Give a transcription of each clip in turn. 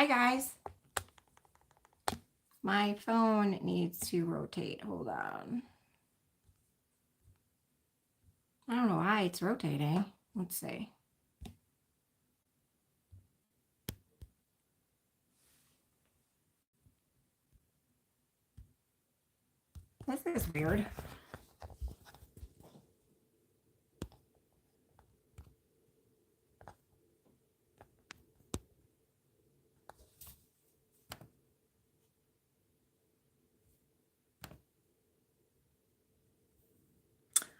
Hi, guys. My phone needs to rotate. Hold on. I don't know why it's rotating. Let's see. This is weird.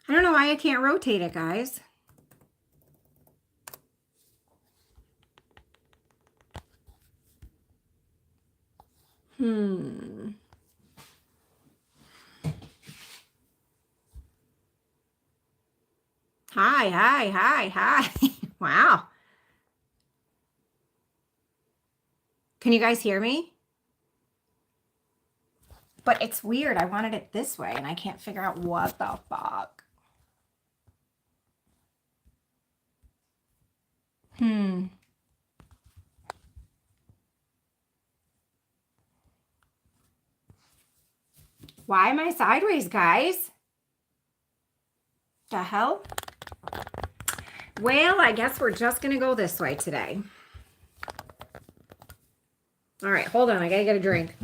I don't know why I can't rotate it, guys. Hi. Wow. Can you guys hear me? But it's weird. I wanted it this way, and I can't figure out what the fuck. Why am I sideways, guys? The hell? Well, I guess we're just going to go this way today. All right, hold on. I got to get a drink.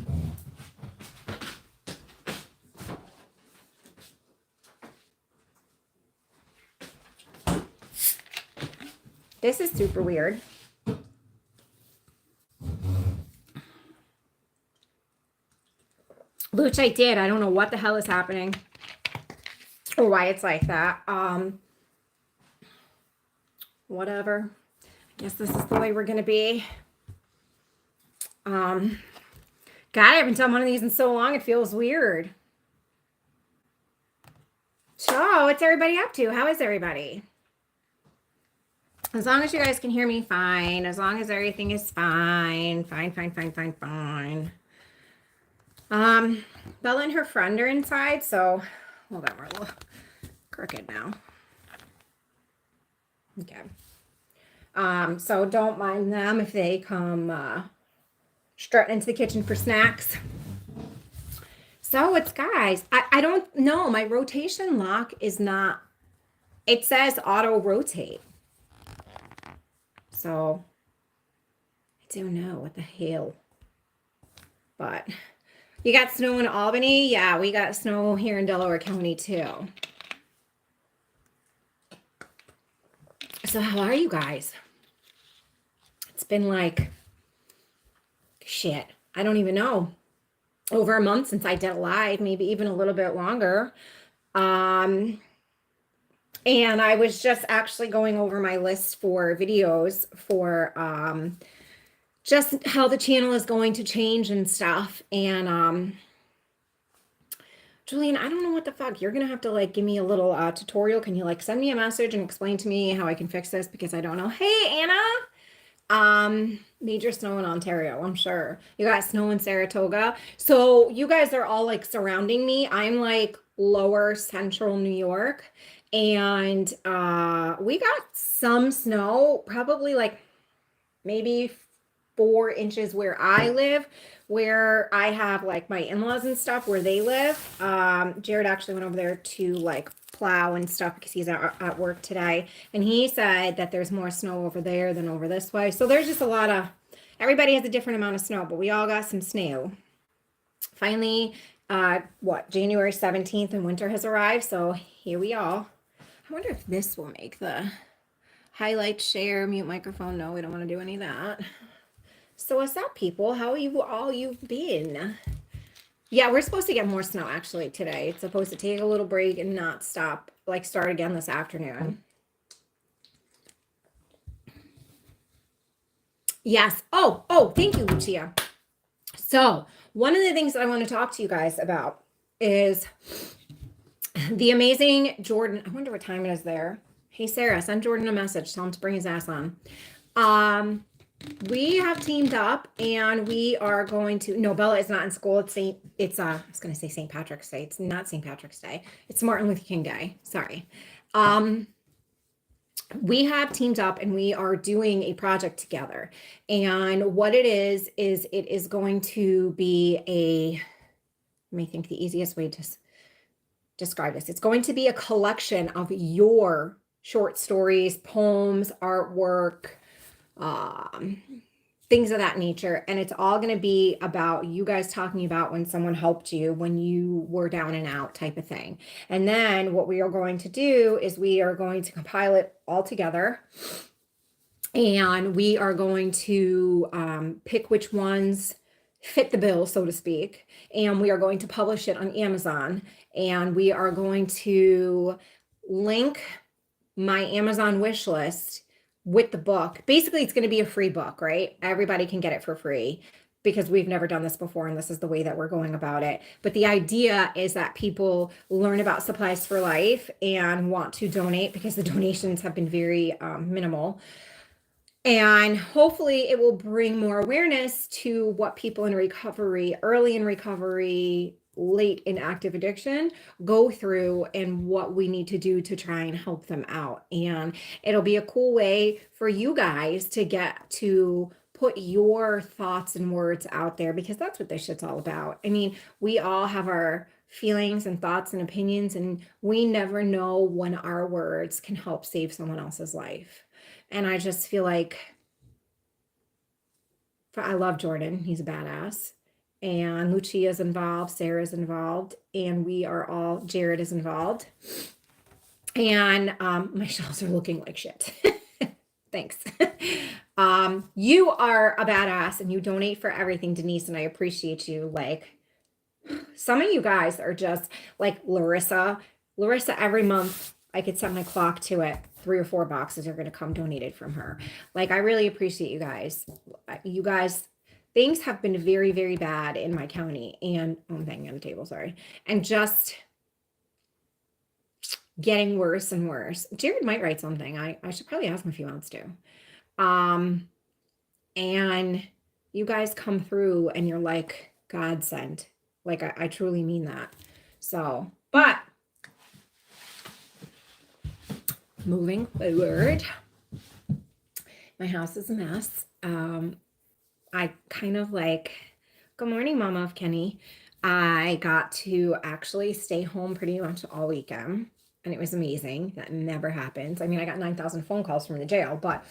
This is super weird. Which I did. I don't know what the hell is happening or why it's like that. Whatever. I guess this is the way we're going to be. God, I haven't done one of these in so long. It feels weird. So, what's everybody up to? How is everybody? As long as you guys can hear me fine. As long as everything is fine. Fine. Bella and her friend are inside, so hold on, we're a little crooked now. Okay. So don't mind them if they come strutting into the kitchen for snacks. So it's guys, I don't know. My rotation lock is not, it says auto rotate. So I don't know what the hell. But you got snow in Albany? Yeah, we got snow here in Delaware County too. So how are you guys? It's been like, shit, I don't even know. Over a month since I did a live, maybe even a little bit longer. And I was just actually going over my list for videos for just how the channel is going to change and stuff. And Julian, I don't know what the fuck. You're going to have to like give me a little tutorial. Can you like send me a message and explain to me how I can fix this? Because I don't know. Hey, Anna. Major snow in Ontario, I'm sure. You got snow in Saratoga. So you guys are all like surrounding me. I'm like lower central New York. And we got some snow, probably like maybe 4 inches where I live, where I have like my in-laws and stuff where they live. Jared actually went over there to like plow and stuff because he's at work today. And he said that there's more snow over there than over this way. So there's just a lot of, everybody has a different amount of snow, but we all got some snow. Finally, January 17th and winter has arrived. So here we are. I wonder if this will make the highlight, share, mute microphone. No, we don't want to do any of that. So what's up, people? How you've been? Yeah, we're supposed to get more snow actually today. It's supposed to take a little break and not stop, like start again this afternoon. Yes. Oh, thank you, Lucia. So one of the things that I want to talk to you guys about is the amazing Jordan. I wonder what time it is there. Hey, Sarah, send Jordan a message. Tell him to bring his ass on. We have teamed up and we are going to, no, Bella is not in school. I was going to say St. Patrick's Day. It's not St. Patrick's Day. It's Martin Luther King Day. Sorry. we have teamed up and we are doing a project together. And what it is it is going to be let me think the easiest way to describe this. It's going to be a collection of your short stories, poems, artwork, um, things of that nature. And it's all going to be about you guys talking about when someone helped you, when you were down and out type of thing. And then what we are going to do is we are going to compile it all together. And we are going to pick which ones fit the bill, so to speak. And we are going to publish it on Amazon. And we are going to link my Amazon wish list with the book. Basically, it's going to be a free book, right? Everybody can get it for free because we've never done this before and this is the way that we're going about it. But the idea is that people learn about Supplies for Life and want to donate because the donations have been very minimal. And hopefully it will bring more awareness to what people in recovery, early in recovery, late in active addiction go through and what we need to do to try and help them out. And it'll be a cool way for you guys to get to put your thoughts and words out there because that's what this shit's all about. I mean, we all have our feelings and thoughts and opinions, and we never know when our words can help save someone else's life. And I just feel like I love Jordan. He's a badass. And Lucia's involved, Sarah's involved, and Jared is involved. And my shelves are looking like shit. Thanks. You are a badass and you donate for everything, Denise, and I appreciate you. Like, some of you guys are just like Larissa. Larissa, every month I could set my clock to it. 3 or 4 boxes are going to come donated from her. Like, I really appreciate you guys. You guys, things have been very, very bad in my county and I'm banging on the table, sorry. And just getting worse and worse. Jared might write something. I should probably ask him if he wants to. And you guys come through and you're like God sent. Like, I truly mean that. So, but moving forward, my house is a mess. I kind of like, good morning, Mama of Kenny. I got to actually stay home pretty much all weekend, and it was amazing. That never happens. I mean, I got 9,000 phone calls from the jail, but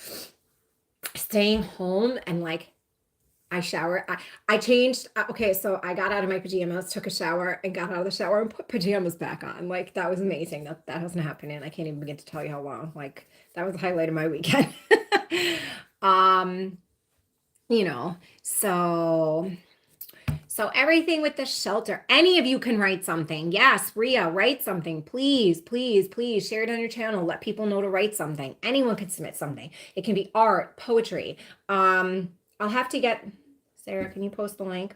staying home and like, I showered, I changed, okay, so I got out of my pajamas, took a shower, and got out of the shower and put pajamas back on. Like, that was amazing. That hasn't happened in, I can't even begin to tell you how long. Like, that was the highlight of my weekend. You know, so everything with the shelter, any of you can write something. Yes, Rhea, write something. Please, please, please share it on your channel. Let people know to write something. Anyone can submit something. It can be art, poetry. I'll have to get, Sarah, can you post the link?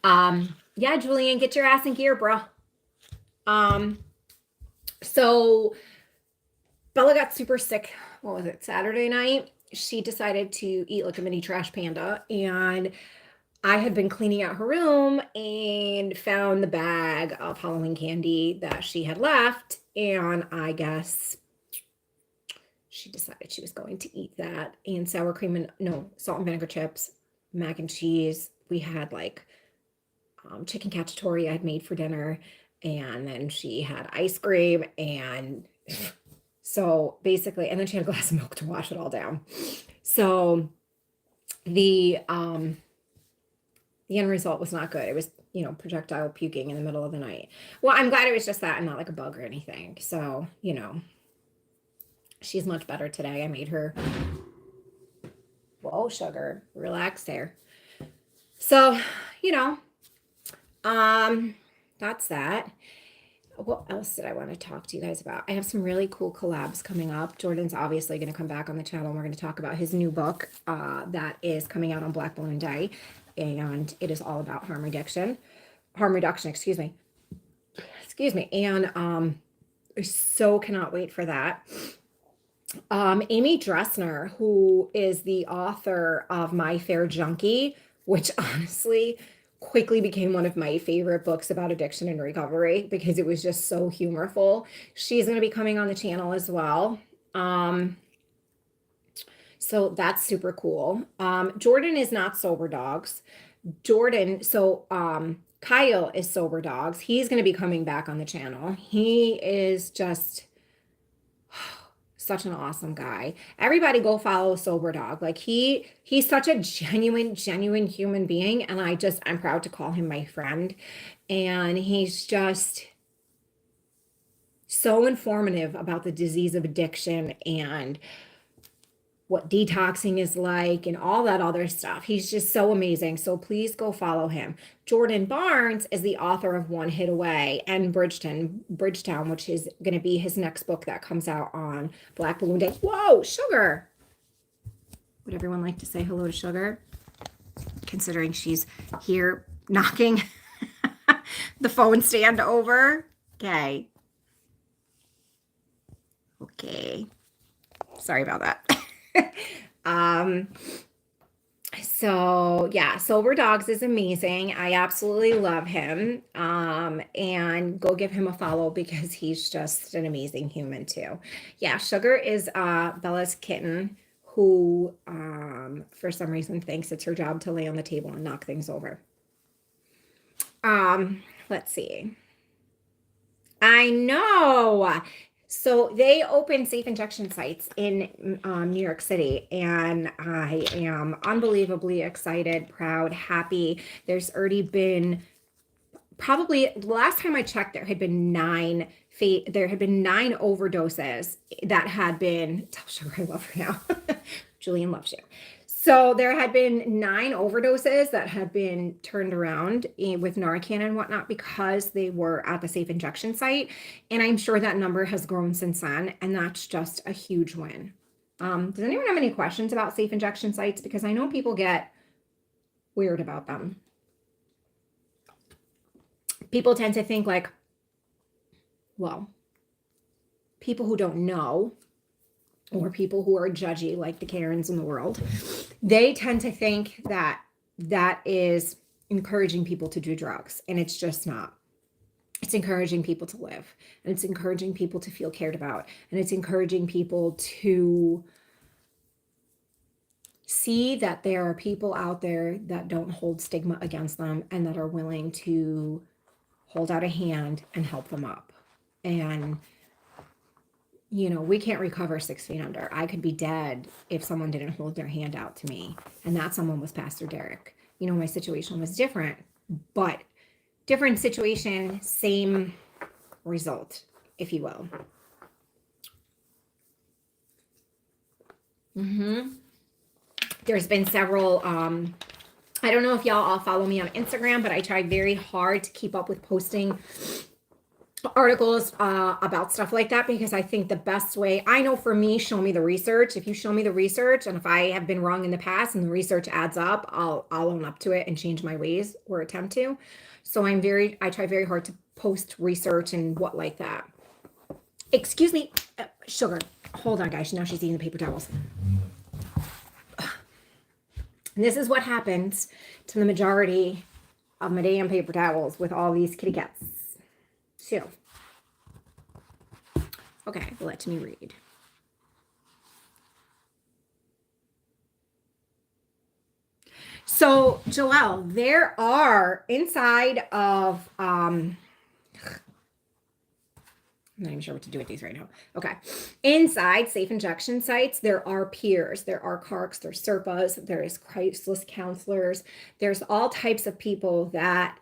Yeah, Julian, get your ass in gear, bro. So Bella got super sick. What was it? Saturday night. She decided to eat like a mini trash panda, and I had been cleaning out her room and found the bag of Halloween candy that she had left. And I guess she decided she was going to eat that, and sour cream and salt and vinegar chips, mac and cheese. We had like chicken cacciatore I had made for dinner, and then she had ice cream, and so basically, and then she had a glass of milk to wash it all down. So the end result was not good. It was, projectile puking in the middle of the night. Well, I'm glad it was just that and not like a bug or anything. So, she's much better today. I made her, whoa, sugar, relax there. So, that's that. What else did I want to talk to you guys about? I have some really cool collabs coming up. Jordan's obviously going to come back on the channel, and we're going to talk about his new book that is coming out on Black Balloon Day, and it is all about harm reduction, excuse me. And I so cannot wait for that. Amy Dressner, who is the author of My Fair Junkie, which honestly quickly became one of my favorite books about addiction and recovery because it was just so humorful. She's going to be coming on the channel as well. So that's super cool. Jordan is not Sober Dogs. Kyle is Sober Dogs. He's going to be coming back on the channel. He is just such an awesome guy. Everybody go follow Sober Dog. Like he's such a genuine human being. And I'm proud to call him my friend. And he's just so informative about the disease of addiction and what detoxing is like and all that other stuff. He's just so amazing. So please go follow him. Jordan Barnes is the author of One Hit Away and Bridgetown, which is going to be his next book that comes out on Black Balloon Day. Whoa, Sugar. Would everyone like to say hello to Sugar? Considering she's here knocking the phone stand over. Okay. Sorry about that. So yeah, Sober Dogs is amazing. I absolutely love him. And go give him a follow because he's just an amazing human too. Yeah, Sugar is Bella's kitten who for some reason thinks it's her job to lay on the table and knock things over. Let's see. I know. So they opened safe injection sites in New York City, and I am unbelievably excited, proud, happy. There's already been probably the last time I checked, there had been 9 overdoses that had been. Tell Sugar I love her now. Julian loves you. So there had been 9 overdoses that had been turned around with Narcan and whatnot because they were at the safe injection site. And I'm sure that number has grown since then. And that's just a huge win. Does anyone have any questions about safe injection sites? Because I know people get weird about them. People tend to think like, well, people who don't know or people who are judgy, like the Karens in the world, they tend to think that that is encouraging people to do drugs. And it's just not. It's encouraging people to live. And it's encouraging people to feel cared about. And it's encouraging people to see that there are people out there that don't hold stigma against them and that are willing to hold out a hand and help them up. And we can't recover 6 feet under. I could be dead if someone didn't hold their hand out to me. And that someone was Pastor Derek. My situation was different, but different situation, same result, if you will. There's been several, I don't know if y'all all follow me on Instagram, but I tried very hard to keep up with posting articles about stuff like that because I think the best way, I know for me, show me the research. If you show me the research and if I have been wrong in the past and the research adds up, I'll own up to it and change my ways or attempt to. So I try very hard to post research and what like that. Excuse me, Sugar. Hold on, guys. Now she's eating the paper towels. And this is what happens to the majority of my damn paper towels with all these kitty cats. So, okay, let me read. So, Joelle, there are inside of, I'm not even sure what to do with these right now. Okay. Inside safe injection sites, there are peers, there are CARCs, there's SERPAs, there's crisis counselors. There's all types of people that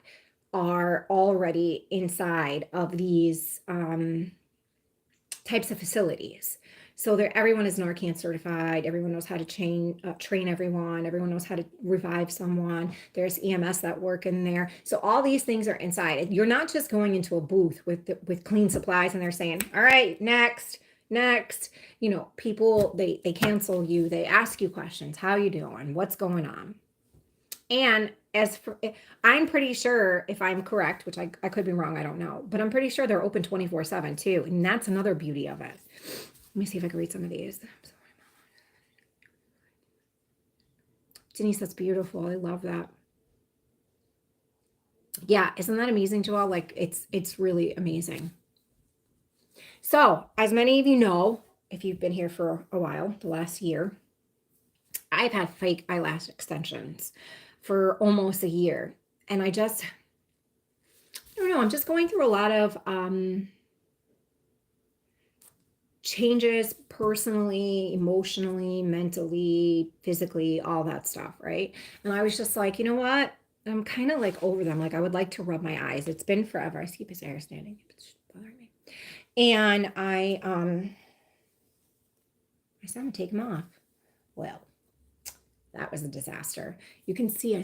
are already inside of these types of facilities. So everyone is Narcan certified. Everyone knows how to train everyone. Everyone knows how to revive someone. There's EMS that work in there. So all these things are inside. You're not just going into a booth with clean supplies and they're saying, all right, next. People, they cancel you. They ask you questions. How you doing? What's going on? And I'm pretty sure, if I'm correct, which I could be wrong, I don't know, but I'm pretty sure they're open 24/7 too. And that's another beauty of it. Let me see if I can read some of these. Denise, that's beautiful. I love that. Yeah, isn't that amazing, Joelle? Like it's really amazing. So, as many of you know, if you've been here for a while, the last year, I've had fake eyelash extensions for almost a year. And I don't know, I'm just going through a lot of changes personally, emotionally, mentally, physically, all that stuff, right? And I was just like, you know what? I'm kind of like over them. Like I would like to rub my eyes. It's been forever. I keep his hair standing. It's bothering me. And I said, I'm gonna take them off. Well, that was a disaster. You can see I'm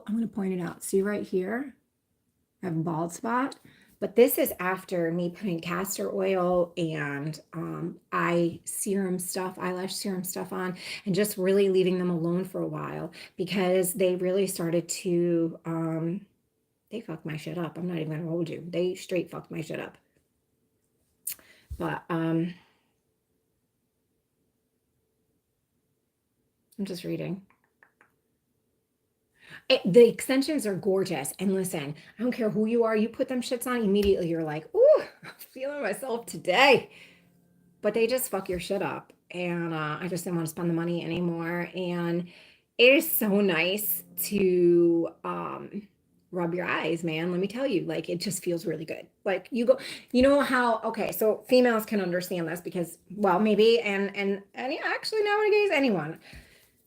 gonna point it out. See right here? I have a bald spot. But this is after me putting castor oil and eyelash serum stuff on, and just really leaving them alone for a while because they really started to, they fucked my shit up. I'm not even gonna hold you. They straight fucked my shit up. But I'm just reading. The extensions are gorgeous. And listen, I don't care who you are, you put them shits on, immediately you're like, ooh, I'm feeling myself today. But they just fuck your shit up. And I just didn't want to spend the money anymore. And it is so nice to rub your eyes, man. Let me tell you, like, it just feels really good. Like you go, you know how, okay, so females can understand this because, well, maybe, and yeah, actually nowadays, anyone.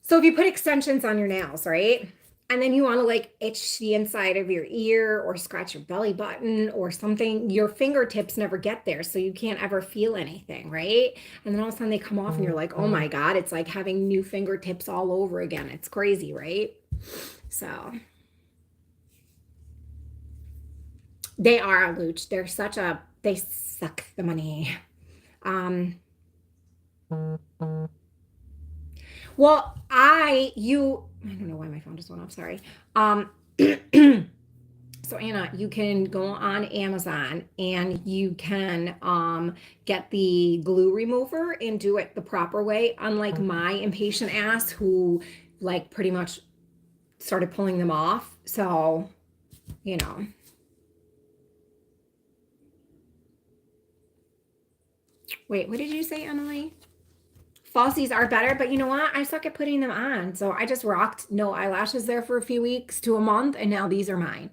So if you put extensions on your nails, right? And then you want to like itch the inside of your ear or scratch your belly button or something, your fingertips never get there. So you can't ever feel anything, right? And then all of a sudden they come off and you're like, oh my God, it's like having new fingertips all over again. It's crazy, right? So they are a looch. They suck the money. Um, well, I don't know why my phone just went off. Sorry. So Anna, you can go on Amazon and you can get the glue remover and do it the proper way. Unlike my impatient ass who like pretty much started pulling them off. So, you know. Wait, what did you say, Emily? Falsies are better, but you know what? I suck at putting them on. So I just rocked no eyelashes there for a few weeks to a month, and now these are mine.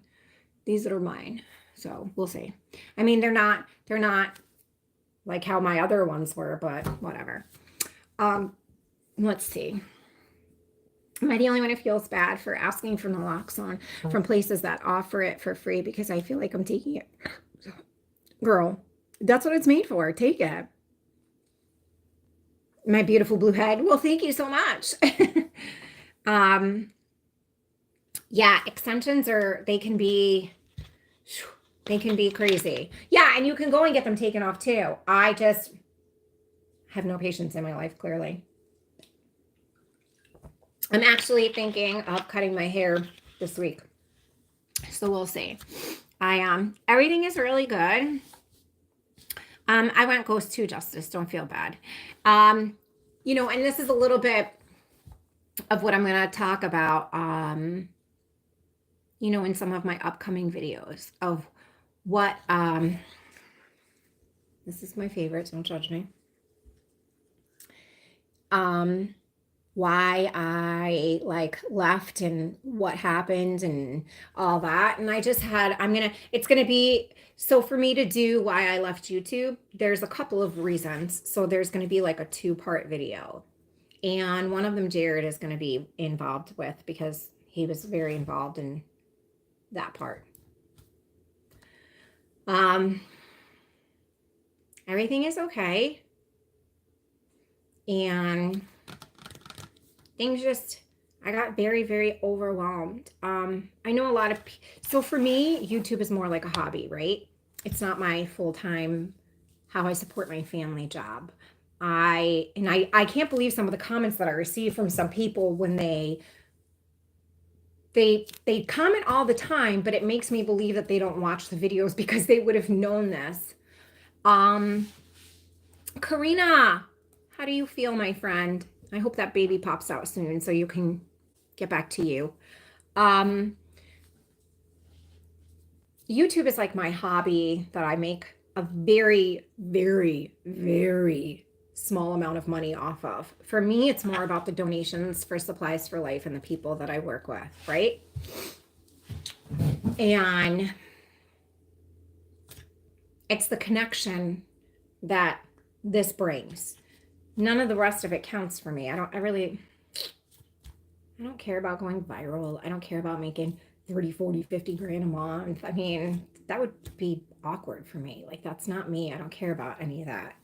These are mine. So we'll see. I mean, they're not like how my other ones were, but whatever. Let's see. Am I the only one who feels bad for asking for naloxone from places that offer it for free because I feel like I'm taking it? Girl, that's what it's made for. Take it. My beautiful blue head. Well, thank you so much. um, yeah, extensions they can be crazy. Yeah, and you can go and get them taken off too. I just have no patience in my life, clearly. I'm actually thinking of cutting my hair this week. So we'll see. Everything is really good. I went ghost too, Justice. Don't feel bad. You know, and this is a little bit of what I'm going to talk about, you know, in some of my upcoming videos of what, this is my favorite, so don't judge me. Why I like left and what happened and all that. And I just had, it's going to be, so for me to do why I left YouTube, there's a couple of reasons. So there's going to be like a 2-part video. And one of them Jared is going to be involved with because he was very involved in that part. Everything is okay. And things I got very, very overwhelmed. I know a lot of, so for me, YouTube is more like a hobby, right? It's not my full-time, how I support my family job. I can't believe some of the comments that I receive from some people when they comment all the time, but it makes me believe that they don't watch the videos because they would have known this. Karina, how do you feel, my friend? I hope that baby pops out soon so you can get back to you. YouTube is like my hobby that I make a very, very, very small amount of money off of. For me, it's more about the donations for Supplies for Life and the people that I work with, right? And it's the connection that this brings. None of the rest of it counts for me. I don't care about going viral. I don't care about making 30, 40, 50 grand a month. I mean, that would be awkward for me. Like, that's not me. I don't care about any of that.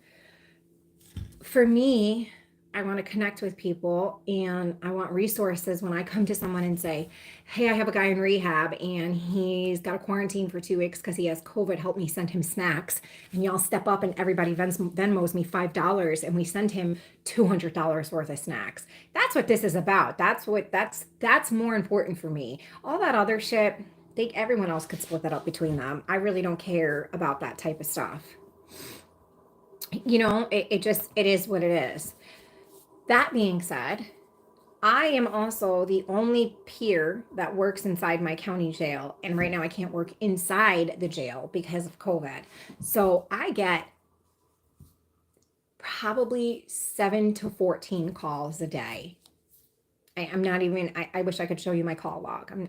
For me, I want to connect with people and I want resources when I come to someone and say, hey, I have a guy in rehab and he's got a quarantine for 2 weeks because he has COVID. Help me send him snacks. And y'all step up and everybody Venmos me $5 and we send him $200 worth of snacks. That's what this is about. That's more important for me. All that other shit, everyone else could split that up between them. I really don't care about that type of stuff. It is what it is. That being said, I am also the only peer that works inside my county jail. And right now I can't work inside the jail because of COVID. So I get probably 7 to 14 calls a day. I'm not even, I wish I could show you my call log. I'm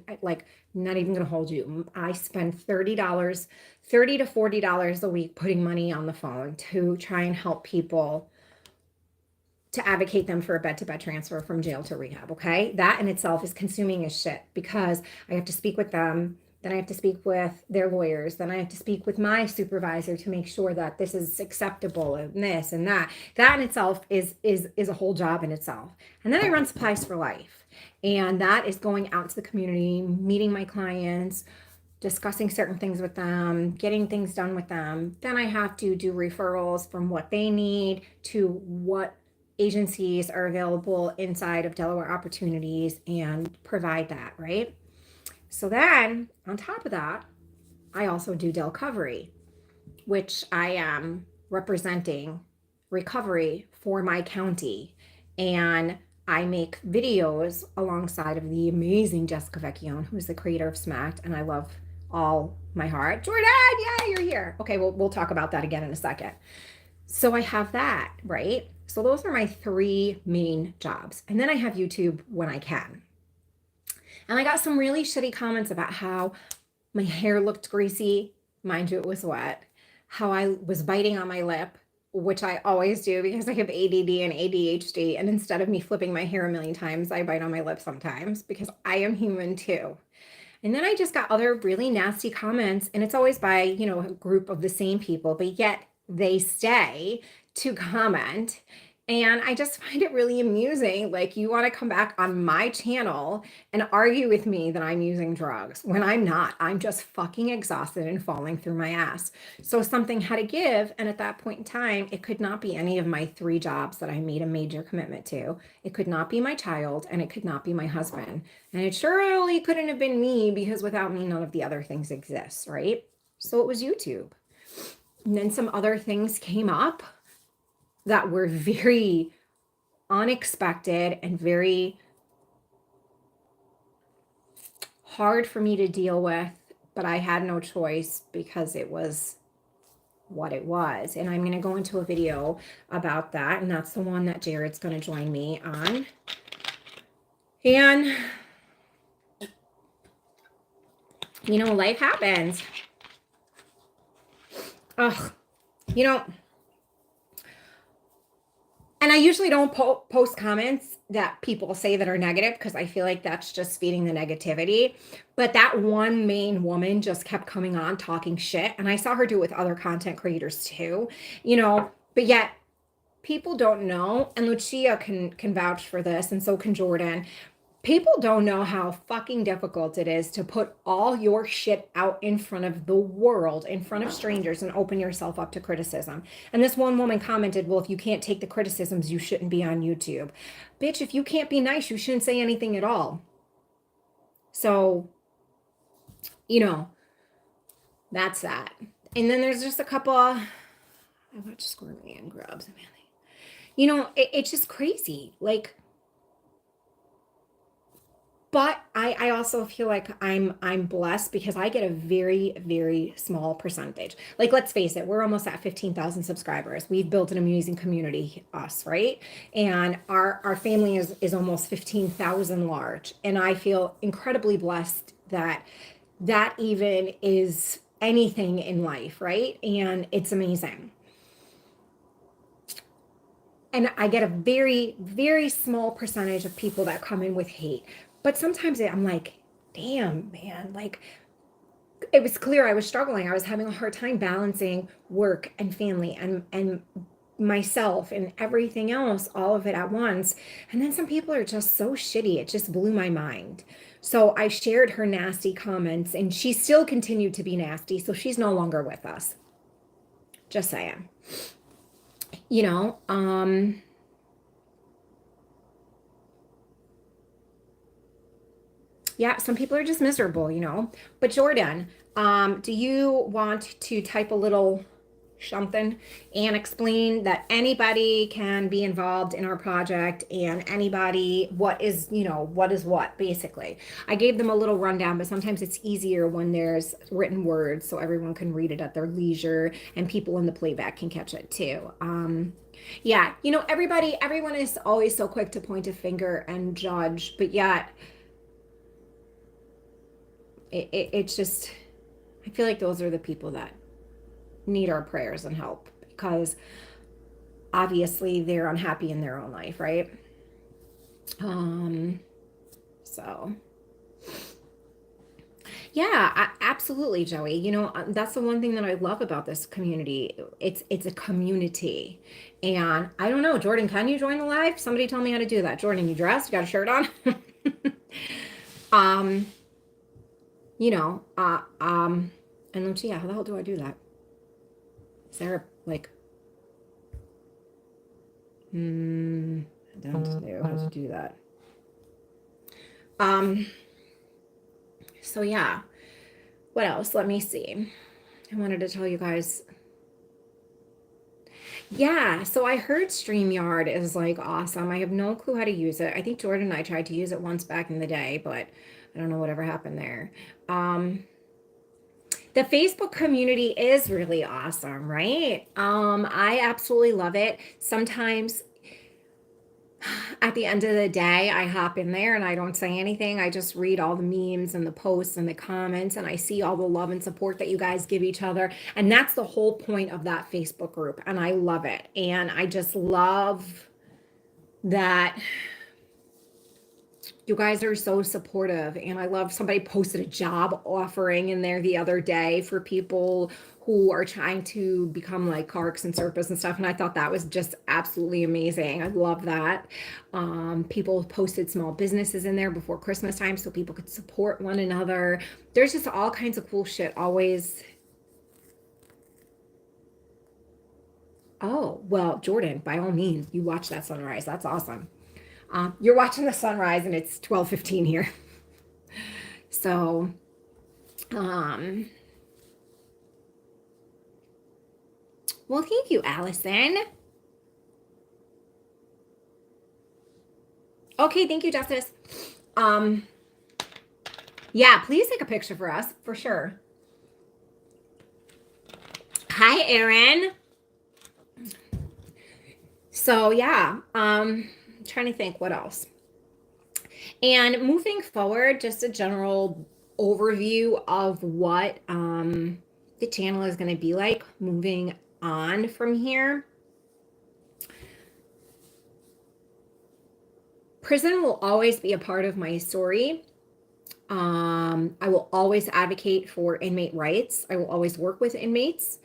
not even going to hold you. I spend $30 to $40 a week putting money on the phone to try and help people, to advocate them for a bed-to-bed transfer from jail to rehab, okay? That in itself is consuming as shit because I have to speak with them, then I have to speak with their lawyers, then I have to speak with my supervisor to make sure that this is acceptable and this and that. That in itself is a whole job in itself. And then I run Supplies for Life, and that is going out to the community, meeting my clients, discussing certain things with them, getting things done with them. Then I have to do referrals from what they need to what agencies are available inside of Delaware Opportunities and provide that, right? So then on top of that, I also do Delcovery, which I am representing recovery for my county. And I make videos alongside of the amazing Jessica Vecchione, who's the creator of Smacked, and I love all my heart. Jordan, yeah, you're here. Okay, we'll talk about that again in a second. So I have that, right? So those are my 3 main jobs. And then I have YouTube when I can. And I got some really shitty comments about how my hair looked greasy. Mind you, it was wet. How I was biting on my lip, which I always do because I have ADD and ADHD. And instead of me flipping my hair a million times, I bite on my lip sometimes because I am human too. And then I just got other really nasty comments, and it's always by, a group of the same people, but yet they stay to comment. And I just find it really amusing. Like, you want to come back on my channel and argue with me that I'm using drugs when I'm not. I'm just fucking exhausted and falling through my ass. So something had to give. And at that point in time, it could not be any of my 3 jobs that I made a major commitment to. It could not be my child, and it could not be my husband. And it surely couldn't have been me because without me, none of the other things exist, right? So it was YouTube. And then some other things came up that were very unexpected and very hard for me to deal with, but I had no choice because it was what it was. And I'm going to go into a video about that, and that's the one that Jared's going to join me on. And life happens. Ugh, and I usually don't post comments that people say that are negative because I feel like that's just feeding the negativity. But that one main woman just kept coming on talking shit. And I saw her do it with other content creators too, but yet people don't know. And Lucia can vouch for this, and so can Jordan. People don't know how fucking difficult it is to put all your shit out in front of the world, in front of strangers, and open yourself up to criticism. And this one woman commented, well, if you can't take the criticisms, you shouldn't be on YouTube. Bitch, if you can't be nice, you shouldn't say anything at all. So, that's that. And then there's just a couple, I watch Squirmy and Grubs. It's just crazy. Like, But I also feel like I'm blessed because I get a very, very small percentage. Like, let's face it, we're almost at 15,000 subscribers. We've built an amazing community, us, right? And our family is almost 15,000 large. And I feel incredibly blessed that that even is anything in life, right? And it's amazing. And I get a very, very small percentage of people that come in with hate. But sometimes I'm like, damn, man, like it was clear I was struggling. I was having a hard time balancing work and family and myself and everything else, all of it at once. And then some people are just so shitty. It just blew my mind. So I shared her nasty comments and she still continued to be nasty. So she's no longer with us. Just saying. You know, yeah, some people are just miserable, you know. But Jordan, do you want to type a little something and explain that anybody can be involved in our project and anybody what is, you know, what is what basically. I gave them a little rundown, but sometimes it's easier when there's written words so everyone can read it at their leisure and people in the playback can catch it too. Yeah, you know, everyone is always so quick to point a finger and judge, but yet it's just, I feel like those are the people that need our prayers and help because obviously they're unhappy in their own life, right? So yeah, absolutely, Joey. You know, that's the one thing that I love about this community. It's a community. And I don't know, Jordan, can you join the live? Somebody tell me how to do that. Jordan, you dressed? You got a shirt on? um, you know, and Lucia, how the hell do I do that? Is there like, I don't know how to do that. So yeah, what else? Let me see. I wanted to tell you guys. Yeah, so I heard StreamYard is like awesome. I have no clue how to use it. I think Jordan and I tried to use it once back in the day, but I don't know whatever happened there. The Facebook community is really awesome, right? I absolutely love it. Sometimes at the end of the day, I hop in there and I don't say anything. I just read all the memes and the posts and the comments, and I see all the love and support that you guys give each other. And that's the whole point of that Facebook group. And I love it. And I just love that you guys are so supportive. And I love somebody posted a job offering in there the other day for people who are trying to become like Karks and Serpas and stuff. And I thought that was just absolutely amazing. I love that. People posted small businesses in there before Christmas time so people could support one another. There's just all kinds of cool shit always. Oh, well, Jordan, by all means, you watch that sunrise. That's awesome. You're watching the sunrise and it's 12:15 here. So, well, thank you, Allison. Okay, thank you, Justice. Yeah, please take a picture for us, for sure. Hi, Erin. So yeah, trying to think what else. And moving forward, just a general overview of what the channel is going to be like moving on from here. Prison will always be a part of my story. I will always advocate for inmate rights. I will always work with inmates,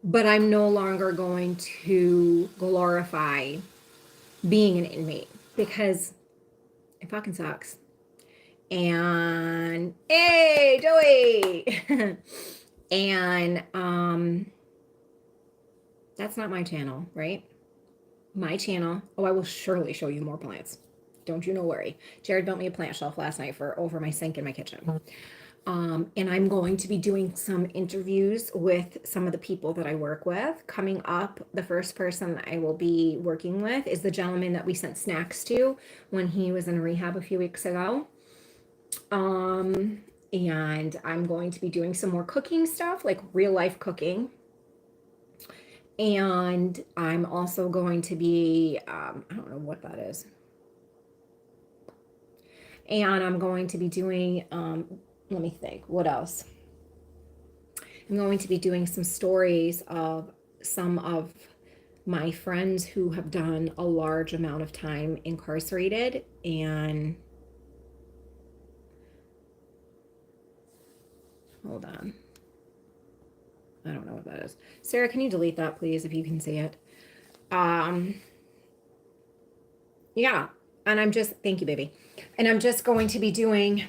but I'm no longer going to glorify being an inmate because it fucking sucks. And hey, Joey. And that's not my channel, right? My channel. Oh, I will surely show you more plants. Don't you no worry. Jared built me a plant shelf last night for over my sink in my kitchen. And I'm going to be doing some interviews with some of the people that I work with. Coming up, the first person that I will be working with is the gentleman that we sent snacks to when he was in rehab a few weeks ago. And I'm going to be doing some more cooking stuff, like real life cooking. And I'm also going to be, I don't know what that is. And I'm going to be doing, let me think, what else? I'm going to be doing some stories of some of my friends who have done a large amount of time incarcerated. And hold on. I don't know what that is. Sarah, can you delete that, please, if you can see it? Yeah. And I'm just, thank you, baby. And I'm just going to be doing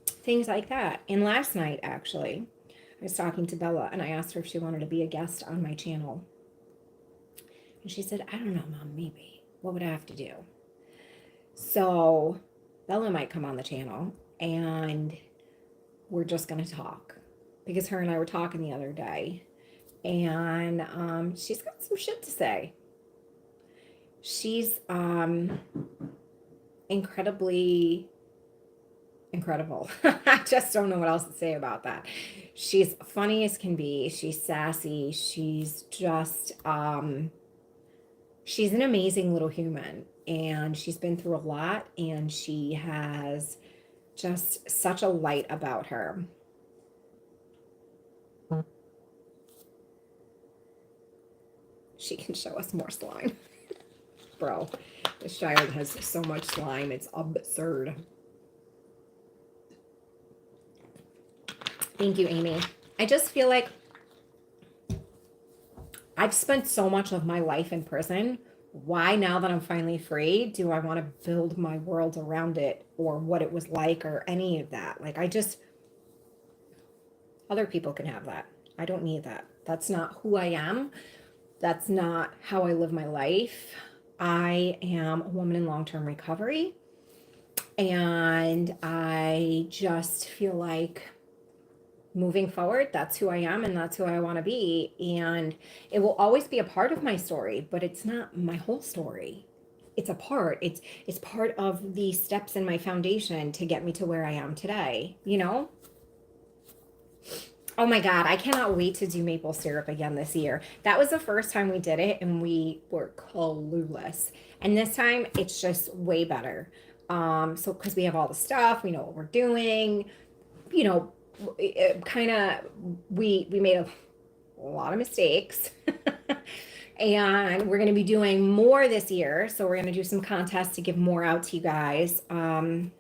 things like that. And last night, actually, I was talking to Bella and I asked her if she wanted to be a guest on my channel. And she said, I don't know, Mom, maybe. What would I have to do? So Bella might come on the channel and we're just going to talk, because her and I were talking the other day, and she's got some shit to say. She's incredibly incredible. I just don't know what else to say about that. She's funny as can be. She's sassy. She's just she's an amazing little human, and she's been through a lot, and she has just such a light about her. She can show us more slime. Bro, this child has so much slime, it's absurd. Thank you, Amy. I just feel like I've spent so much of my life in prison. Why, now that I'm finally free, do I want to build my world around it, or what it was like, or any of that? Like, other people can have that. I don't need that. That's not who I am. That's not how I live my life. I am a woman in long-term recovery, and I just feel like moving forward, that's who I am and that's who I want to be. And it will always be a part of my story, but it's not my whole story. It's a part. It's part of the steps in my foundation to get me to where I am today, you know? Oh my God, I cannot wait to do maple syrup again this year. That was the first time we did it and we were clueless. And this time it's just way better. So because we have all the stuff, we know what we're doing, you know, kind of, we made a lot of mistakes. And we're going to be doing more this year. So we're going to do some contests to give more out to you guys. And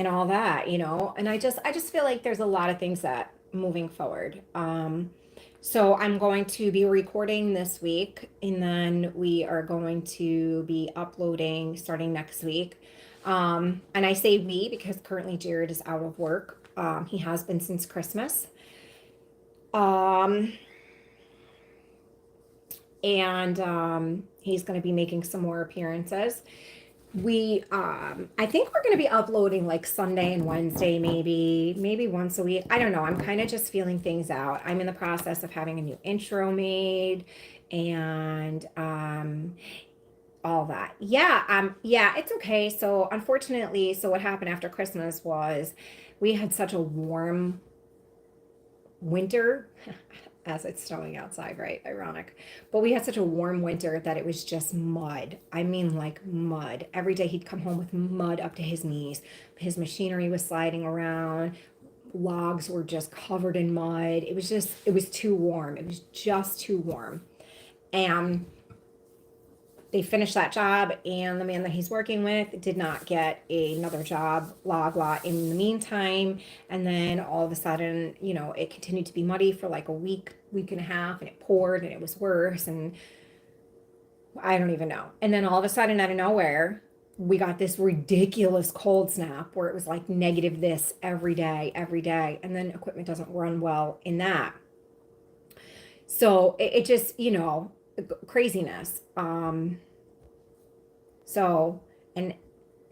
all that, you know, and I just feel like there's a lot of things that moving forward. So I'm going to be recording this week, and then we are going to be uploading starting next week. And I say we because currently Jared is out of work. He has been since Christmas. And he's going to be making some more appearances. I think we're going to be uploading like Sunday and Wednesday, maybe once a week. I don't know. I'm kind of just feeling things out. I'm in the process of having a new intro made, and all that. Yeah, it's okay. So unfortunately, so what happened after Christmas was we had such a warm winter. As it's snowing outside, right? Ironic. But we had such a warm winter that it was just mud. I mean, like mud. Every day he'd come home with mud up to his knees. His machinery was sliding around. Logs were just covered in mud. It was too warm. It was just too warm. And they finished that job, and the man that he's working with did not get another job, blah in the meantime. And then all of a sudden, you know, it continued to be muddy for like a week and a half, and it poured and it was worse, and I don't even know. And then all of a sudden, out of nowhere, we got this ridiculous cold snap where it was like negative this every day, and then equipment doesn't run well in that. So it just, you know, craziness. So, and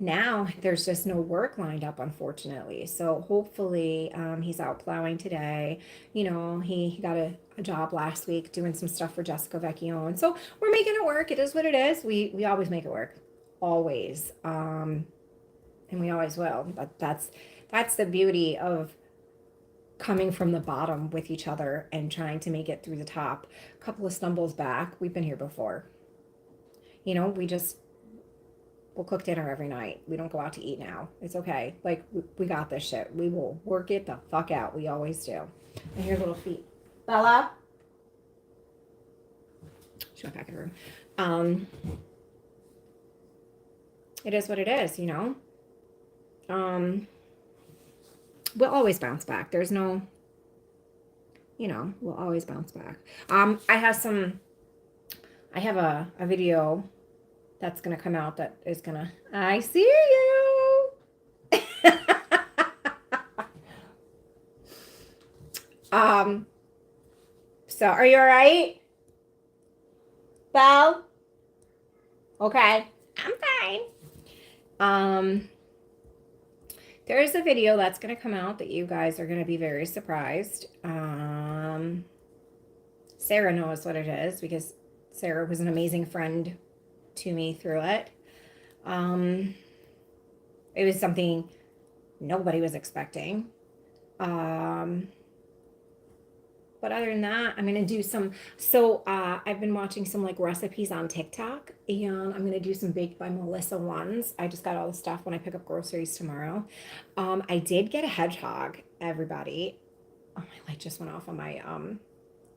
now there's just no work lined up, unfortunately. So hopefully he's out plowing today. You know, he got a job last week doing some stuff for Jessica Vecchione. And so we're making it work. It is what it is. We always make it work. Always. And we always will. But that's the beauty of coming from the bottom with each other and trying to make it through the top. A couple of stumbles back. We've been here before. You know, we'll cook dinner every night. We don't go out to eat now. It's okay. Like, we got this shit. We will work it the fuck out. We always do. And here's little feet. Bella? She went back in the room. It is what it is, you know? We'll always bounce back. There's no, you know, we'll always bounce back. I have a video that's going to come out that is going to, I see you. So are you all right? Belle? Okay. I'm fine. There is a video that's going to come out that you guys are going to be very surprised. Sarah knows what it is because Sarah was an amazing friend to me through it. It was something nobody was expecting. But other than that, I'm going to do some, I've been watching some like recipes on TikTok, and I'm going to do some Baked by Melissa ones. I just got all the stuff when I pick up groceries tomorrow. I did get a hedgehog, everybody. Oh, my light just went off on my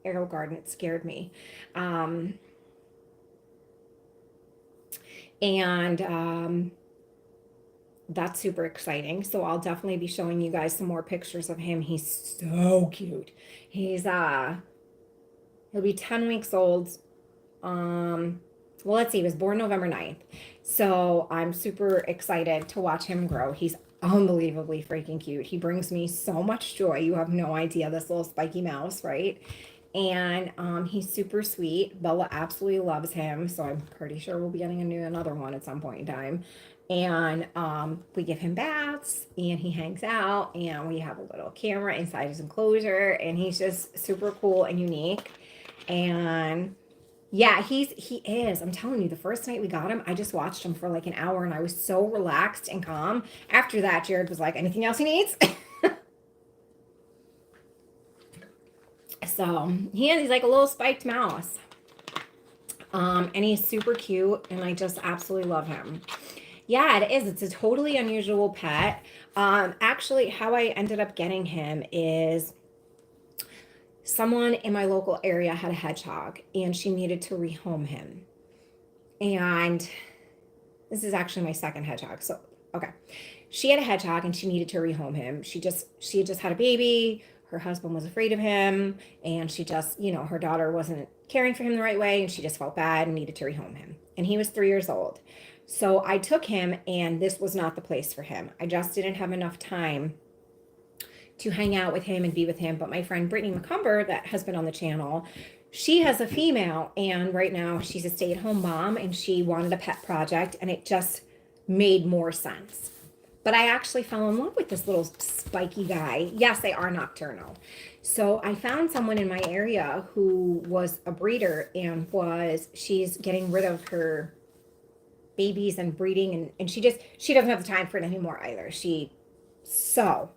arrow garden. It scared me. That's super exciting. So I'll definitely be showing you guys some more pictures of him. He's so cute. He's he'll be 10 weeks old. Well, let's see, he was born November 9th. So I'm super excited to watch him grow. He's unbelievably freaking cute. He brings me so much joy. You have no idea, this little spiky mouse, right? And he's super sweet. Bella absolutely loves him. So I'm pretty sure we'll be getting another one at some point in time. And we give him baths, and he hangs out, and we have a little camera inside his enclosure, and he's just super cool and unique. And yeah, he is. I'm telling you, the first night we got him, I just watched him for like an hour, and I was so relaxed and calm. After that, Jared was like, anything else he needs? So he's like a little spiked mouse. And he's super cute, and I just absolutely love him. Yeah, it is. It's a totally unusual pet. Actually, how I ended up getting him is someone in my local area had a hedgehog, and she needed to rehome him. And this is actually my second hedgehog. So, okay. She had a hedgehog, and she needed to rehome him. She had just had a baby. Her husband was afraid of him, and she just, you know, her daughter wasn't caring for him the right way, and she just felt bad and needed to rehome him. And he was 3 years old. So I took him, and this was not the place for him. I just didn't have enough time to hang out with him and be with him. But my friend Brittany McCumber, that has been on the channel, she has a female, and right now she's a stay-at-home mom, and she wanted a pet project, and it just made more sense. But I actually fell in love with this little spiky guy. Yes, they are nocturnal. So I found someone in my area who was a breeder, and she's getting rid of her babies and breeding, and she doesn't have the time for it anymore either. So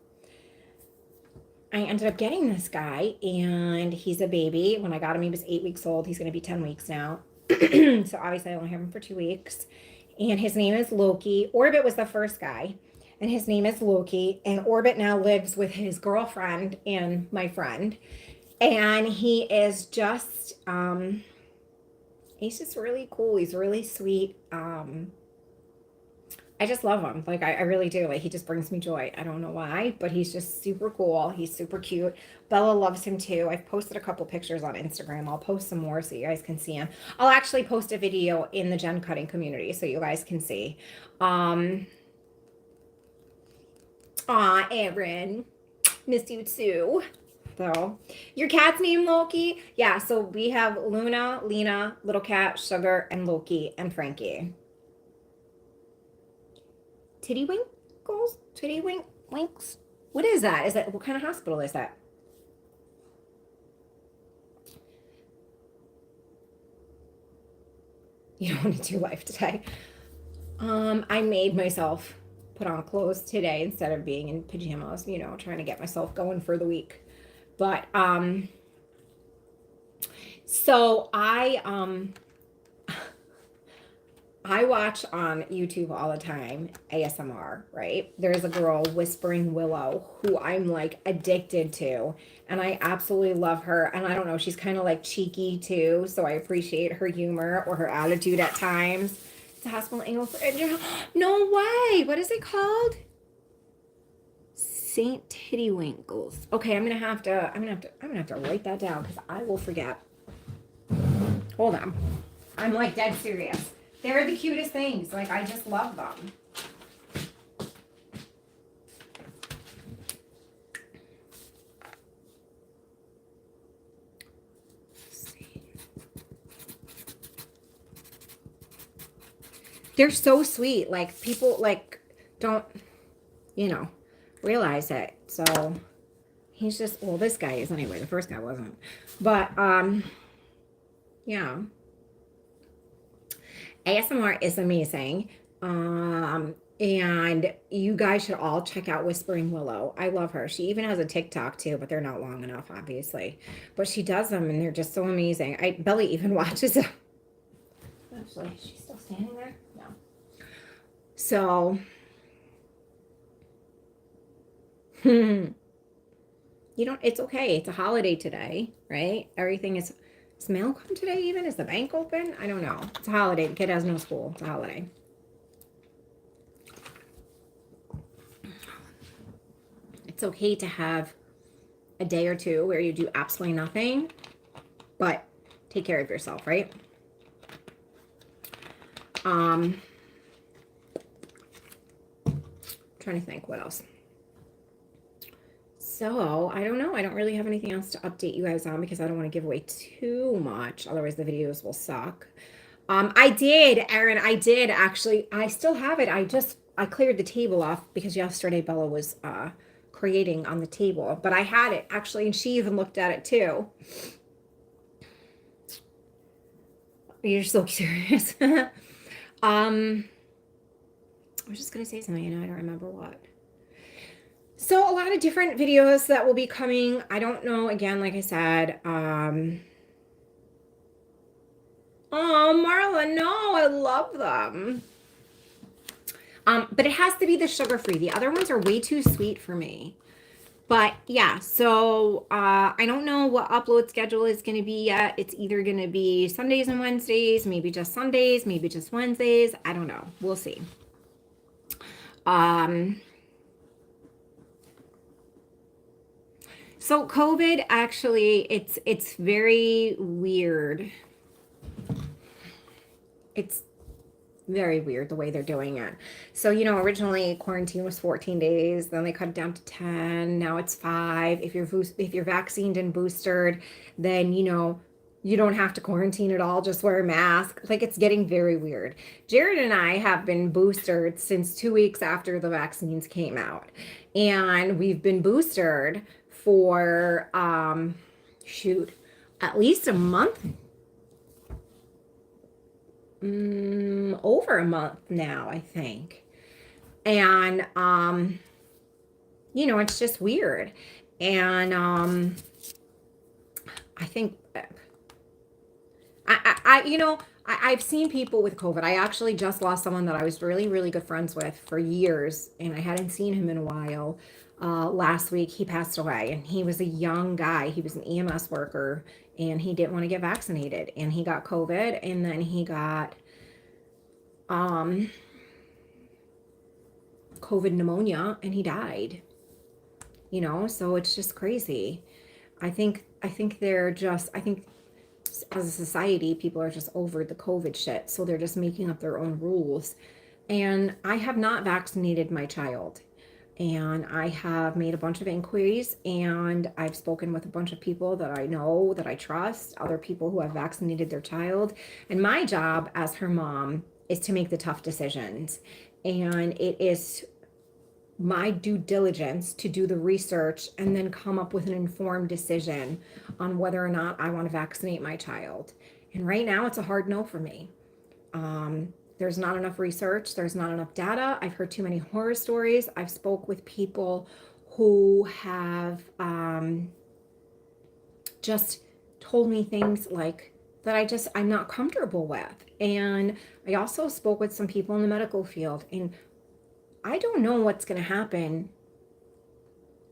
I ended up getting this guy, and he's a baby. When I got him, he was 8 weeks old. He's going to be 10 weeks now. So obviously I only have him for 2 weeks, and his name is Loki. Orbit was the first guy, and his name is Loki, and Orbit now lives with his girlfriend and my friend, and he is just he's just really cool. He's really sweet. I just love him. Like, I really do. Like, he just brings me joy. I don't know why, but he's just super cool. He's super cute. Bella loves him too. I've posted a couple pictures on Instagram. I'll post some more so you guys can see him. I'll actually post a video in the Gen Cutting community so you guys can see. Aw, Erin. Miss you too. So, your cat's name Loki? Yeah, so we have Luna, Lena, Little Cat, Sugar, and Loki, and Frankie. Titty winkles? Titty winks? What is that? Is that, what kind of hospital is that? You don't want to do life today. I made myself put on clothes today instead of being in pajamas, you know, trying to get myself going for the week. But so I watch on YouTube all the time ASMR, right? There's a girl, Whispering Willow, who I'm like addicted to, and I absolutely love her. And I don't know, she's kind of like cheeky too, so I appreciate her humor or her attitude at times. It's a hospital angle for no way. What is it called? Saint Tittywinkles. Okay, I'm gonna have to write that down because I will forget. Hold on. I'm like dead serious. They're the cutest things. Like, I just love them. They're so sweet. Like, people, like, don't, you know, realize it. So, he's just, well, this guy is anyway. The first guy wasn't. But, yeah. ASMR is amazing. And you guys should all check out Whispering Willow. I love her. She even has a TikTok too, but they're not long enough, obviously. But she does them and they're just so amazing. Belly even watches them. Actually, is she still standing there? No. So, you don't, it's okay. It's a holiday today, right? Everything is mail come today even? Is the bank open? I don't know. It's a holiday. The kid has no school. It's a holiday. It's okay to have a day or two where you do absolutely nothing, but take care of yourself, right? Trying to think what else. So, I don't know. I don't really have anything else to update you guys on because I don't want to give away too much. Otherwise, the videos will suck. I did, Erin. I did actually. I still have it. I cleared the table off because yesterday Bella was creating on the table. But I had it actually, and she even looked at it too. You're so curious. I was just going to say something, and I don't remember what. So a lot of different videos that will be coming. I don't know. Again, like I said, oh, Marla, no, I love them. But it has to be the sugar-free. The other ones are way too sweet for me. But yeah, so I don't know what upload schedule is going to be yet. It's either going to be Sundays and Wednesdays, maybe just Sundays, maybe just Wednesdays. I don't know. We'll see. So COVID, actually, it's very weird. It's very weird the way they're doing it. So, you know, originally quarantine was 14 days, then they cut it down to 10, now it's 5. If you're vaccinated and boosted, then, you know, you don't have to quarantine at all, just wear a mask. Like, it's getting very weird. Jared and I have been boosted since 2 weeks after the vaccines came out. And we've been boosted for at least a month, over a month now, I think. And you know, it's just weird. And I think you know, I've seen people with COVID. I actually just lost someone that I was really, really good friends with for years, and I hadn't seen him in a while. Last week, he passed away, and he was a young guy. He was an EMS worker, and he didn't want to get vaccinated, and he got COVID, and then he got COVID pneumonia, and he died. You know, so it's just crazy. I think as a society, people are just over the COVID shit, so they're just making up their own rules. And I have not vaccinated my child. And I have made a bunch of inquiries, and I've spoken with a bunch of people that I know, that I trust, other people who have vaccinated their child. And my job as her mom is to make the tough decisions. And it is my due diligence to do the research and then come up with an informed decision on whether or not I want to vaccinate my child. And right now, it's a hard no for me. There's not enough research. There's not enough data. I've heard too many horror stories. I've spoke with people who have just told me things like that I'm not comfortable with. And I also spoke with some people in the medical field, and I don't know what's going to happen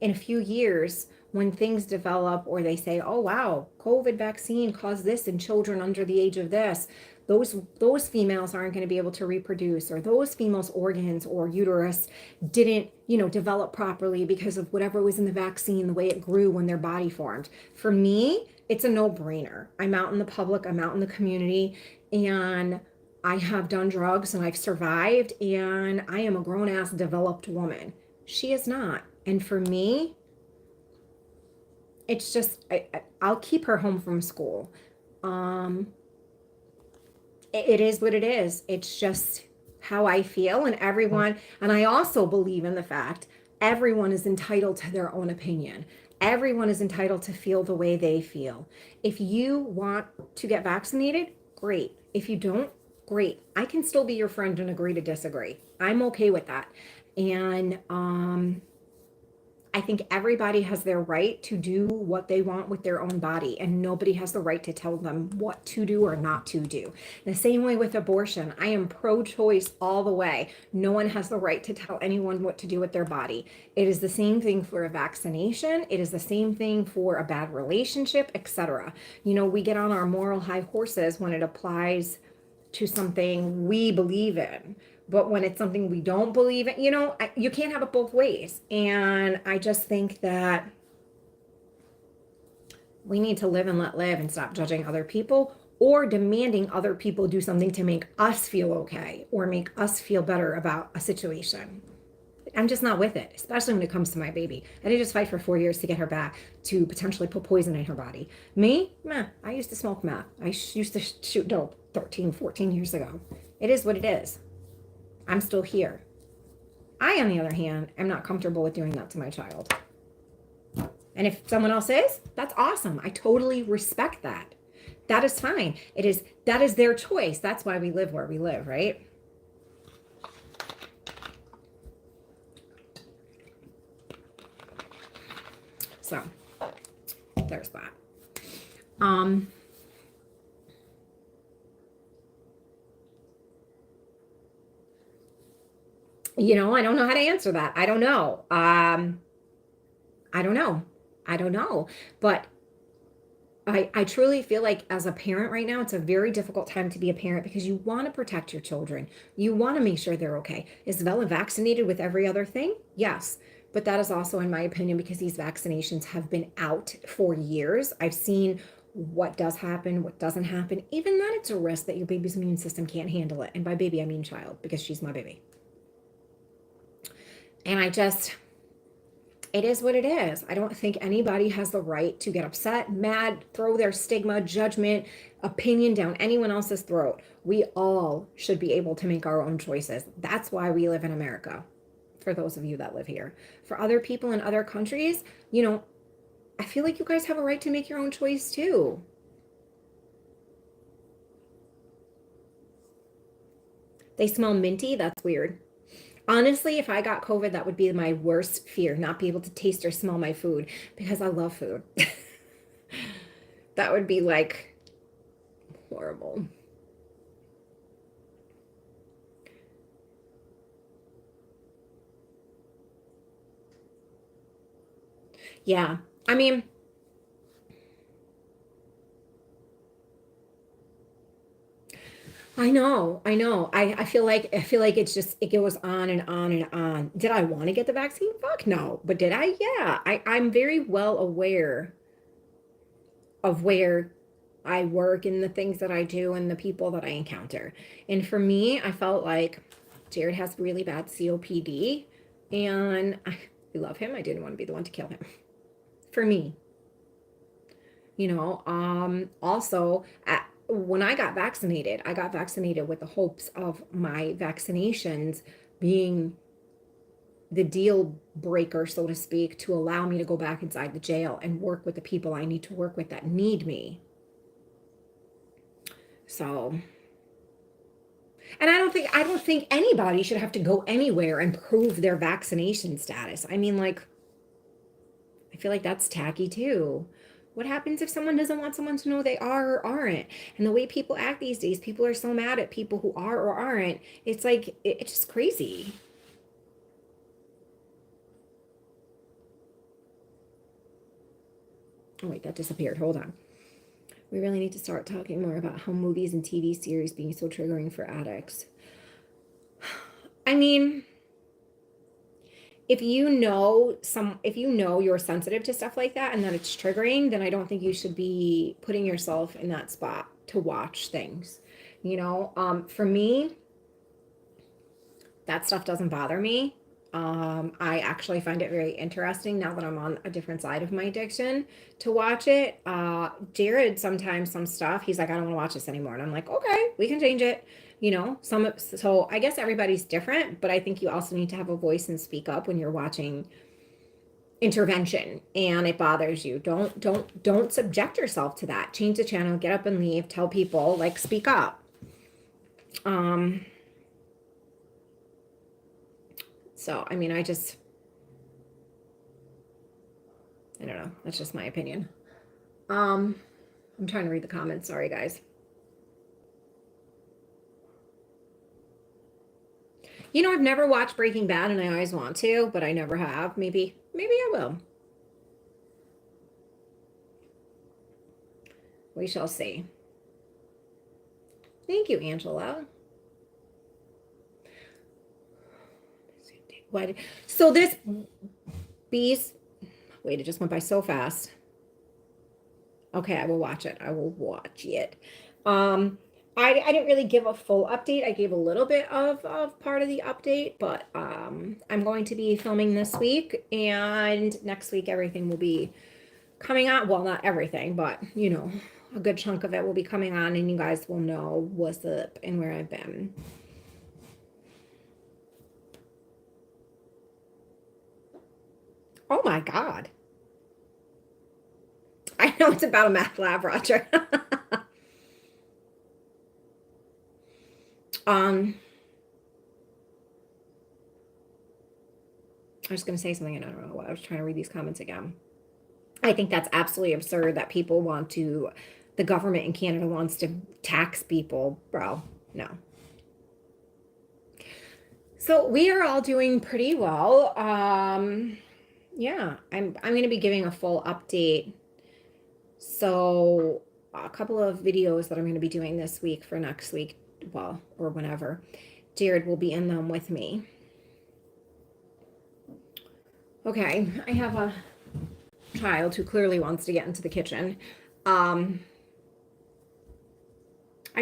in a few years when things develop, or they say, oh wow, COVID vaccine caused this in children under the age of this. Those females aren't going to be able to reproduce, or those females' organs or uterus didn't, develop properly because of whatever was in the vaccine, the way it grew when their body formed. For me, it's a no-brainer. I'm out in the public, I'm out in the community, and I have done drugs and I've survived, and I am a grown-ass developed woman. She is not. And for me, it's just, I'll keep her home from school. It is what it is. It's just how I feel, and I also believe in the fact everyone is entitled to their own opinion. Everyone is entitled to feel the way they feel. If you want to get vaccinated, great. If you don't, great. I can still be your friend and agree to disagree. I'm okay with that. And I think everybody has their right to do what they want with their own body, and nobody has the right to tell them what to do or not to do. The same way with abortion. I am pro-choice all the way. No one has the right to tell anyone what to do with their body. It is the same thing for a vaccination. It is the same thing for a bad relationship, etc. We get on our moral high horses when it applies to something we believe in. But when it's something we don't believe in, you can't have it both ways. And I just think that we need to live and let live and stop judging other people or demanding other people do something to make us feel okay or make us feel better about a situation. I'm just not with it, especially when it comes to my baby. I didn't just fight for 4 years to get her back to potentially put poison in her body. Me? Meh, I used to smoke meth. I used to shoot dope 13, 14 years ago. It is what it is. I'm still here. I, on the other hand, am not comfortable with doing that to my child. And if someone else is, that's awesome. I totally respect that. That is fine. That is their choice. That's why we live where we live, right? So there's that. I don't know how to answer that. I don't know. I don't know. I don't know. But I truly feel like as a parent right now, it's a very difficult time to be a parent because you want to protect your children. You want to make sure they're okay. Is Bella vaccinated with every other thing? Yes. But that is also, in my opinion, because these vaccinations have been out for years. I've seen what does happen, what doesn't happen. Even that, it's a risk that your baby's immune system can't handle it. And by baby, I mean child, because she's my baby. And it is what it is. I don't think anybody has the right to get upset, mad, throw their stigma, judgment, opinion down anyone else's throat. We all should be able to make our own choices. That's why we live in America, for those of you that live here. For other people in other countries, I feel like you guys have a right to make your own choice too. They smell minty? That's weird. Honestly, if I got COVID, that would be my worst fear, not be able to taste or smell my food, because I love food. That would be like horrible. Yeah. I mean, I know, I know. I feel like it goes on and on and on. Did I want to get the vaccine? Fuck no. But did I? Yeah. I'm very well aware of where I work and the things that I do and the people that I encounter. And for me, I felt like Jared has really bad COPD, and I love him. I didn't want to be the one to kill him. For me, also, when I got vaccinated with the hopes of my vaccinations being the deal breaker, so to speak, to allow me to go back inside the jail and work with the people I need to work with that need me. So, and I don't think anybody should have to go anywhere and prove their vaccination status. I mean, like, I feel like that's tacky too. What happens if someone doesn't want someone to know they are or aren't? And the way people act these days, people are so mad at people who are or aren't. It's like, it's just crazy. Oh, wait, that disappeared. Hold on. We really need to start talking more about how movies and TV series being so triggering for addicts. I mean, if you know you're sensitive to stuff like that and that it's triggering, then I don't think you should be putting yourself in that spot to watch things. For me, that stuff doesn't bother me. I actually find it very interesting now that I'm on a different side of my addiction to watch it. Jared, sometimes some stuff, he's like, I don't want to watch this anymore. And I'm like, okay, we can change it. So I guess everybody's different, but I think you also need to have a voice and speak up when you're watching intervention and it bothers you. Don't subject yourself to that. Change the channel, get up and leave, tell people, like, speak up. So, I mean, I don't know. That's just my opinion. I'm trying to read the comments. Sorry, guys. I've never watched Breaking Bad and I always want to, but I never have. Maybe I will. We shall see. Thank you, Angela. What? So this bees, wait, it just went by so fast. Okay, I will watch it. I will watch it. I didn't really give a full update. I gave a little bit of part of the update, but I'm going to be filming this week, and next week everything will be coming on. Well, not everything, but a good chunk of it will be coming on, and you guys will know what's up and where I've been. Oh my God. I know it's about a math lab, Roger. I was going to say something and I don't know what. I was trying to read these comments again. I think that's absolutely absurd that people the government in Canada wants to tax people. Bro, no. So we are all doing pretty well. Yeah, I'm going to be giving a full update. So a couple of videos that I'm going to be doing this week for next week, well, or whenever, Jared will be in them with me. Okay, I have a child who clearly wants to get into the kitchen. I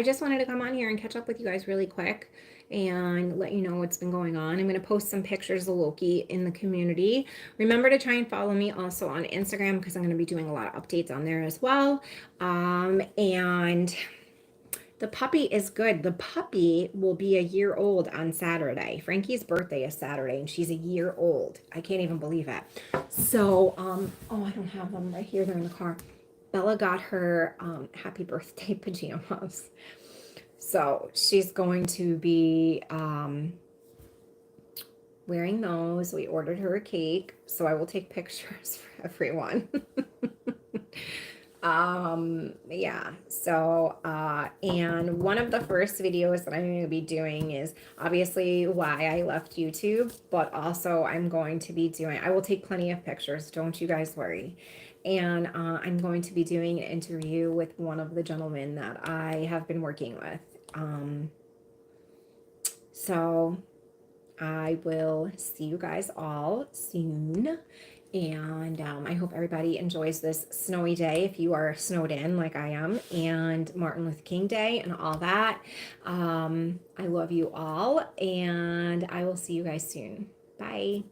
just wanted to come on here and catch up with you guys really quick and let you know what's been going on. I'm going to post some pictures of Loki in the community. Remember to try and follow me also on Instagram because I'm going to be doing a lot of updates on there as well. And the puppy is good. The puppy will be a year old on Saturday. Frankie's birthday is Saturday and she's a year old. I can't even believe it. So, oh, I don't have them right here. They're in the car. Bella got her happy birthday pajamas. So she's going to be wearing those. We ordered her a cake, so I will take pictures for everyone. Yeah, so and one of the first videos that I'm going to be doing is obviously why I left YouTube, but also I will take plenty of pictures, don't you guys worry. And I'm going to be doing an interview with one of the gentlemen that I have been working with. So I will see you guys all soon. And I hope everybody enjoys this snowy day if you are snowed in like I am, and Martin Luther King Day and all that. I love you all, and I will see you guys soon. Bye.